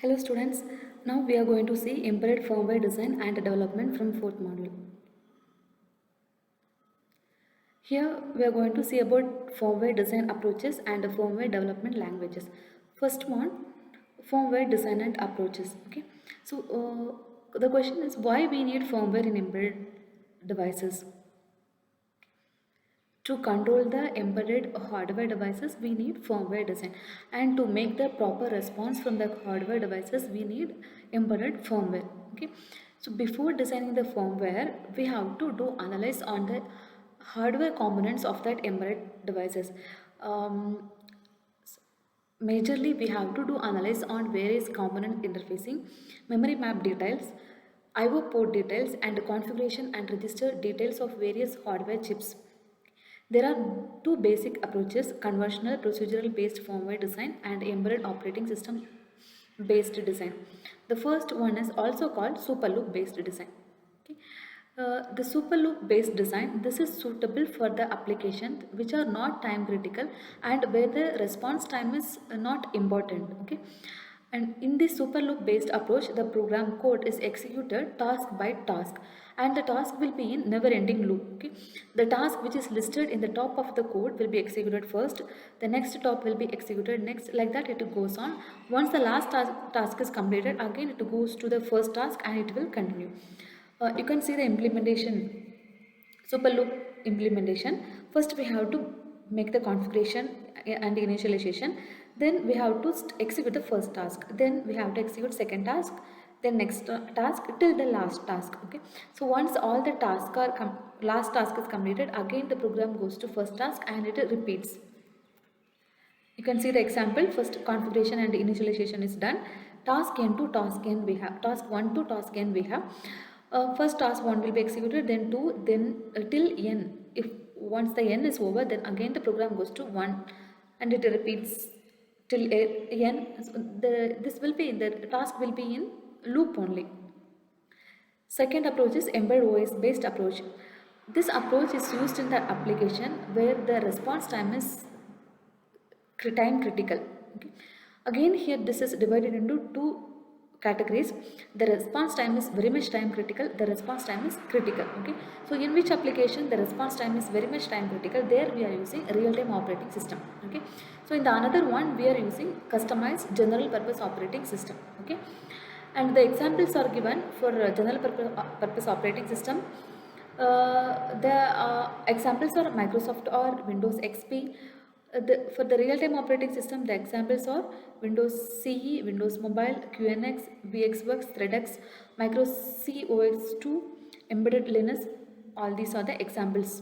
Hello students, now we are going to see embedded firmware design and development from 4th module. Here we are going to see about firmware design approaches and firmware development languages. First one, firmware design and approaches. Okay, so the question is why we need firmware in embedded devices. To control the embedded hardware devices, we need firmware design, and to make the proper response from the hardware devices, we need embedded firmware. Okay, so before designing the firmware, we have to do analyze on the hardware components of that embedded devices. Majorly, we have to do analyze on various component interfacing, memory map details, I/O port details, and configuration and register details of various hardware chips. There are two basic approaches: conventional procedural based firmware design and embedded operating system based design. The first one is also called super loop based design. Okay. The super loop based design, this is suitable for the applications which are not time critical and where the response time is not important. Okay. And in this super loop based approach, the program code is executed task by task, and the task will be in never ending loop. Okay, the task which is listed in the top of the code will be executed first, the next top will be executed next, like that it goes on. Once the last task is completed, again it goes to the first task and it will continue. You can see the implementation, super loop implementation. First we have to make the configuration and initialization, then we have to execute the first task, then we have to execute second task, then next task till the last task. Okay, so once all the tasks are last task is completed, again the program goes to first task and it repeats. You can see the example. First configuration and initialization is done. Task n to task n we have, task 1 to task n we have. First task 1 will be executed, then 2, then till n. If once the n is over, then again the program goes to 1 and it repeats till n. This will be, the task will be in loop only. Second approach is embedded OS based approach. This approach is used in the application where the response time is time critical. Okay. Again here this is divided into two categories. The response time is very much time critical, the response time is critical. Okay, so in which application the response time is very much time critical, there we are using real-time operating system. Okay, so in the another one we are using customized general purpose operating system. Okay, and the examples are given for general purpose operating system. The examples are Microsoft or Windows XP. For the real-time operating system, the examples are Windows CE, Windows Mobile, QNX, VXWorks, ThreadX, Micro COX2, Embedded Linux. All these are the examples.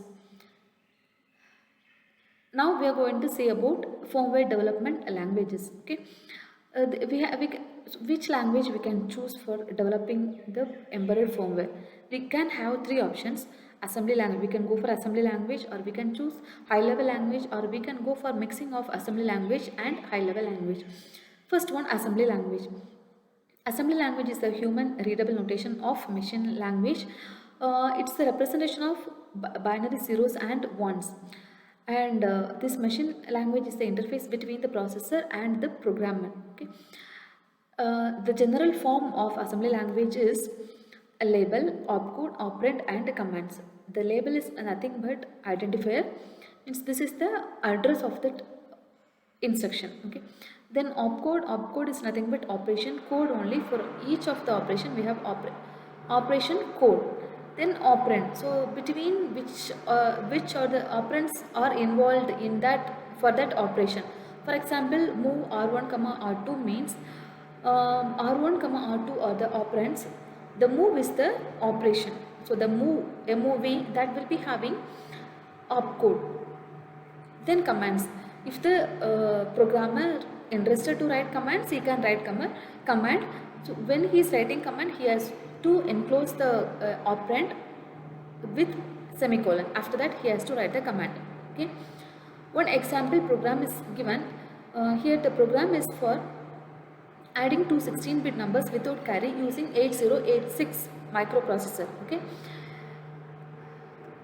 Now we are going to say about firmware development languages. Okay, which language we can choose for developing the embedded firmware? We can have three options. Assembly language, we can go for assembly language, or we can choose high level language, or we can go for mixing of assembly language and high level language. First one, assembly language. Assembly language is the human readable notation of machine language. It's the representation of binary zeros and ones, and this machine language is the interface between the processor and the programmer. Okay. The general form of assembly language is a label, opcode, operand, and commands. The label is nothing but identifier, means this is the address of that instruction. Okay, then opcode is nothing but operation code only. For each of the operation we have operation code. Then operand, so between which are the operands are involved in that, for that operation. For example, move r1 comma r2 means r1 comma r2 are the operands, the move is the operation. So the move that will be having opcode. Then commands, if the programmer interested to write commands, he can write command. So when he is writing command, he has to enclose the operand with semicolon. After that he has to write the command. Okay, one example program is given. Here the program is for adding two 16-bit numbers without carry using 8086 microprocessor. Okay,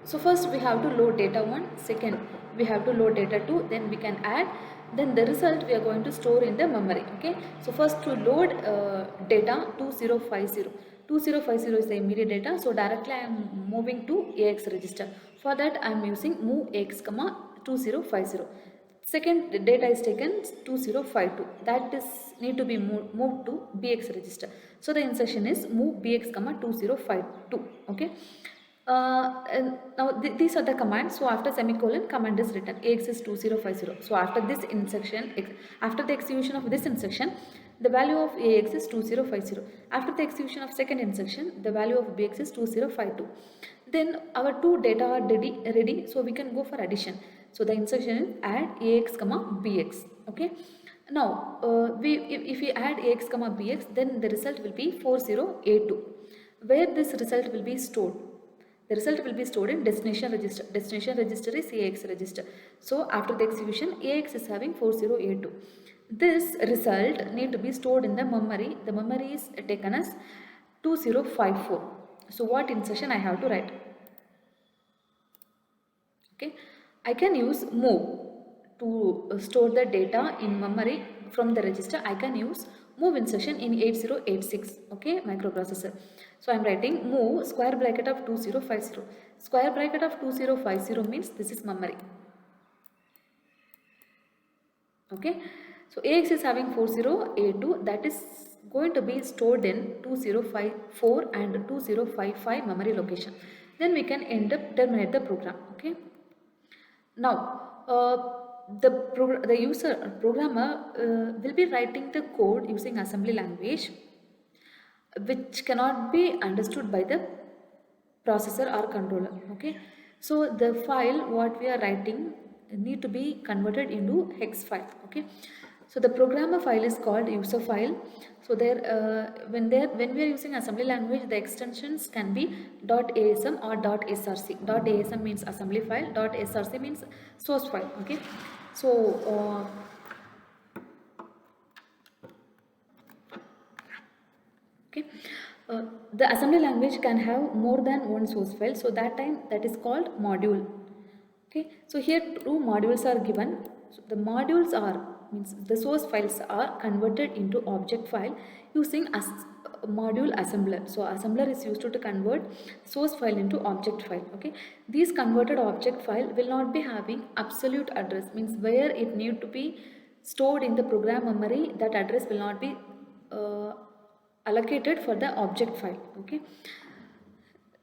so first we have to load data 1, second we have to load data 2, then we can add, Then the result we are going to store in the memory. Okay, so first to load data 2050. 2050 is the immediate data, so directly I am moving to AX register. For that I am using move AX comma 2050. Second data is taken 2052, that is need to be moved to BX register. So the instruction is move BX comma 2052. Okay, and now these are the commands. So after semicolon, command is written, AX is 2050. So after this instruction, after the execution of this instruction, the value of AX is 2050. After the execution of second instruction, the value of BX is 2052. Then our two data are ready, so we can go for addition. So the instruction is add AX comma BX. Okay, now if we add AX comma BX, then the result will be 4082. Where this result will be stored? The result will be stored in destination register. Destination register is AX register. So after the execution, AX is having 4082. This result need to be stored in the memory. The memory is taken as 2054. So what instruction I have to write? Okay, I can use move to store the data in memory from the register. I can use move instruction in 8086. Okay, microprocessor. So I am writing move square bracket of 2050. Square bracket of 2050 means this is memory. Okay, so AX is having 4082, that is going to be stored in 2054 and 2055 memory location. Then we can end up terminate the program. Okay. Now, the programmer will be writing the code using assembly language, which cannot be understood by the processor or controller. Okay, so the file what we are writing need to be converted into hex file. Okay, so the programmer file is called user file. So there when we are using assembly language, the extensions can be .asm or .src. .asm means assembly file, .src means source file. Okay, so okay, the assembly language can have more than one source file, so that is called module. Okay, so here two modules are given. So the modules are means the source files are converted into object file using module assembler. So assembler is used to convert source file into object file. Okay, these converted object file will not be having absolute address, means where it need to be stored in the program memory, that address will not be allocated for the object file. Okay,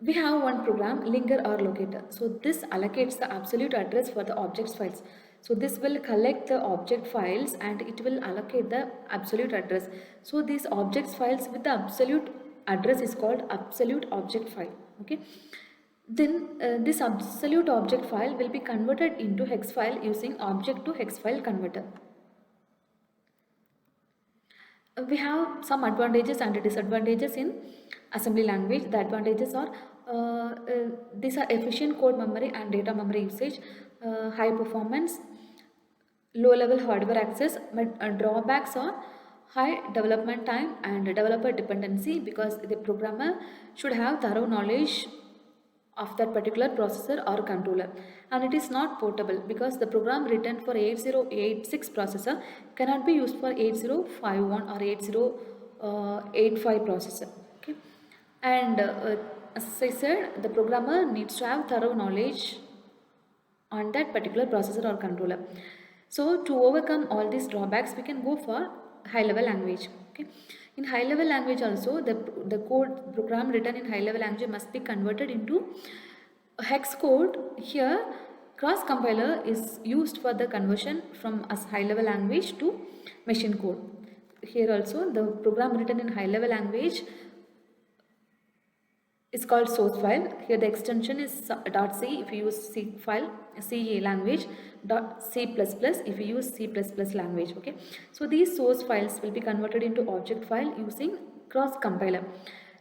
we have one program linker or locator. So this allocates the absolute address for the object files. So this will collect the object files and it will allocate the absolute address. So these object files with the absolute address is called absolute object file. Okay, then this absolute object file will be converted into hex file using object to hex file converter. We have some advantages and disadvantages in assembly language. The advantages are these are efficient code memory and data memory usage, high performance, low level hardware access. But drawbacks are high development time and developer dependency, because the programmer should have thorough knowledge of that particular processor or controller, and it is not portable because the program written for 8086 processor cannot be used for 8051 or 8085 processor. Okay, and as I said, the programmer needs to have thorough knowledge on that particular processor or controller. So to overcome all these drawbacks, we can go for high level language. Okay, in high level language also, the code program written in high level language must be converted into hex code. Here cross compiler is used for the conversion from a high level language to machine code. Here also the program written in high level language is called source file. Here the extension is .c if you use C file, C language, .c++ if you use C++ language. Okay, so these source files will be converted into object file using cross compiler.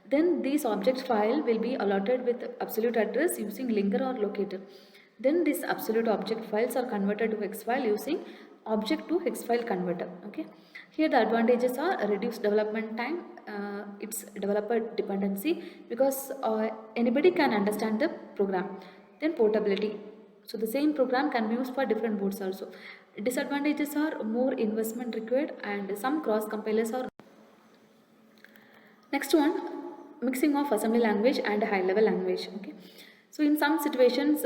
Then these object file will be allotted with absolute address using linker or locator. Then these absolute object files are converted to hex file using object to hex file converter. Okay, here the advantages are reduced development time, it's developer dependency because anybody can understand the program. Then portability, so the same program can be used for different boards also. Disadvantages are more investment required and some cross compilers are. Next one, mixing of assembly language and high level language. Okay, so in some situations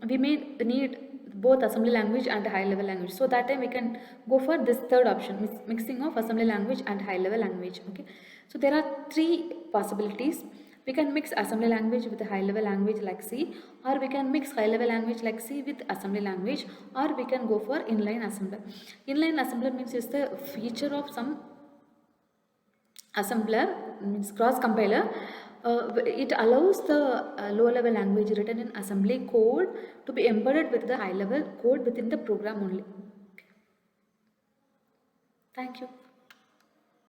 we may need both assembly language and high level language, so that time we can go for this third option, mixing of assembly language and high level language. Okay, so there are three possibilities. We can mix assembly language with a high level language like C, or we can mix high level language like C with assembly language, or we can go for inline assembler. Inline assembler means is the feature of some assembler, means cross compiler. It allows the low level language written in assembly code to be embedded with the high level code within the program only. Thank you.